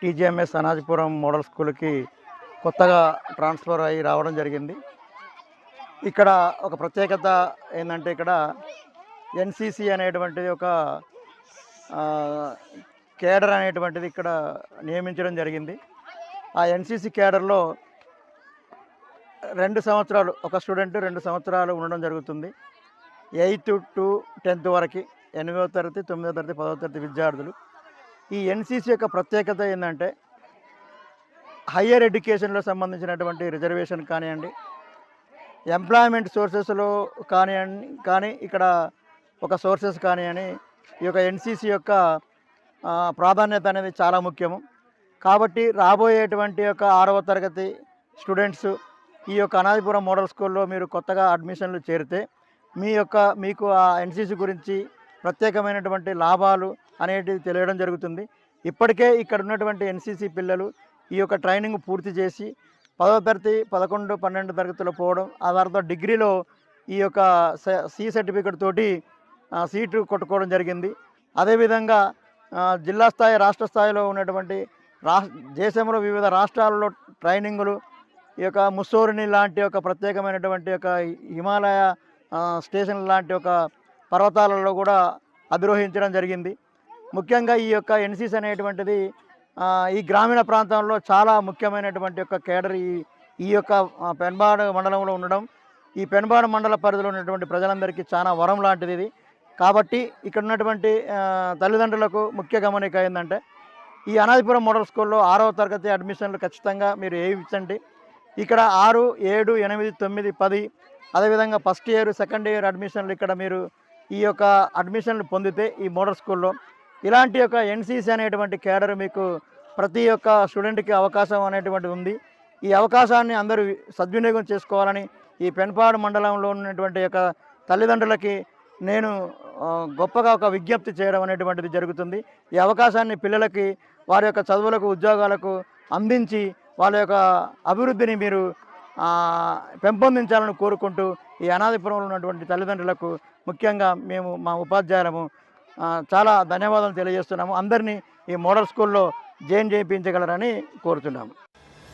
TGMS అనాజపురం model స్కూల్కి కొత్తగా transfer అయ్యి రావడం జరిగింది. ఇక్కడ ఒక ప్రత్యేకత ఏంటంటే ఇక్కడ ఎన్సీసీ అనేటువంటిది ఒక కేడర్ అనేటువంటిది ఇక్కడ నియమించడం జరిగింది. ఆ ఎన్సీసీ కేడర్లో 2 సంవత్సరాలు ఒక స్టూడెంట్ 2 సంవత్సరాలు ఉండడం జరుగుతుంది. 8th to 10th వరకు 8వ తరగతి 9వ తరగతి 10వ తరగతి విద్యార్థులు. ఈ ఎన్సీసీ యొక్క ప్రత్యేకత ఏంటంటే హయ్యర్ ఎడ్యుకేషన్లో సంబంధించినటువంటి రిజర్వేషన్ కానివ్వండి, ఎంప్లాయ్మెంట్ సోర్సెస్లో కానీ ఇక్కడ ఒక సోర్సెస్ కానివ్వండి, ఈ యొక్క ఎన్సీసీ యొక్క ప్రాధాన్యత అనేది చాలా ముఖ్యము. కాబట్టి రాబోయేటువంటి యొక్క 6వ తరగతి స్టూడెంట్స్ ఈ యొక్క అనాదిపురం మోడల్ స్కూల్లో మీరు కొత్తగా అడ్మిషన్లు చేరితే మీకు ఆ ఎన్సీసీ గురించి ప్రత్యేకమైనటువంటి లాభాలు అనేటివి తెలియడం జరుగుతుంది. ఇప్పటికే ఇక్కడ ఉన్నటువంటి ఎన్సీసీ పిల్లలు ఈ యొక్క ట్రైనింగ్ పూర్తి చేసి 10వ తరగతి 11, 12 తరగతిలో పోవడం, ఆ తర్వాత డిగ్రీలో ఈ యొక్క సి సర్టిఫికేట్ తోటి సీటు కొట్టుకోవడం జరిగింది. అదేవిధంగా జిల్లా స్థాయి రాష్ట్ర స్థాయిలో ఉన్నటువంటి దేశంలో వివిధ రాష్ట్రాలలో ట్రైనింగులు ఈ యొక్క ముస్సోరిని లాంటి ఒక ప్రత్యేకమైనటువంటి ఒక హిమాలయ స్టేషన్ లాంటి ఒక పర్వతాలలో కూడా అధిరోహించడం జరిగింది. ముఖ్యంగా ఈ యొక్క ఎన్సీసీ అనేటువంటిది ఈ గ్రామీణ ప్రాంతంలో చాలా ముఖ్యమైనటువంటి యొక్క కేడర్ ఈ యొక్క పెన్బాడ మండలంలో ఉండడం, ఈ పెన్బాడ మండల పరిధిలో ఉన్నటువంటి ప్రజలందరికీ చాలా వరం లాంటిది ఇది. కాబట్టి ఇక్కడ ఉన్నటువంటి తల్లిదండ్రులకు ముఖ్య గమనిక ఏంటంటే ఈ అనాదిపురం మోడల్ స్కూల్లో 6వ తరగతి అడ్మిషన్లు ఖచ్చితంగా మీరు వేయించండి. ఇక్కడ 6, 7, 8, 9, 10 అదేవిధంగా ఫస్ట్ ఇయర్, సెకండ్ ఇయర్ అడ్మిషన్లు ఇక్కడ మీరు ఈ యొక్క అడ్మిషన్లు పొందితే ఈ మోడల్ స్కూల్లో ఇలాంటి యొక్క ఎన్సీసీ అనేటువంటి కేడర్ మీకు ప్రతి ఒక్క స్టూడెంట్కి అవకాశం అనేటువంటిది ఉంది. ఈ అవకాశాన్ని అందరూ సద్వినియోగం చేసుకోవాలని ఈ పెన్పాడు మండలంలో ఉన్నటువంటి యొక్క తల్లిదండ్రులకి నేను గొప్పగా ఒక విజ్ఞప్తి చేయడం అనేటువంటిది జరుగుతుంది. ఈ అవకాశాన్ని పిల్లలకి వారి యొక్క చదువులకు, ఉద్యోగాలకు అందించి వాళ్ళ యొక్క అభివృద్ధిని మీరు పెంపొందించాలని కోరుకుంటూ ఈ అనాదిపురంలో ఉన్నటువంటి తల్లిదండ్రులకు ముఖ్యంగా మేము మా ఉపాధ్యాయులము చాలా ధన్యవాదాలు తెలియజేస్తున్నాము. అందరినీ ఈ మోడల్ స్కూల్లో జాయిన్ చేయించగలరని కోరుతున్నాము.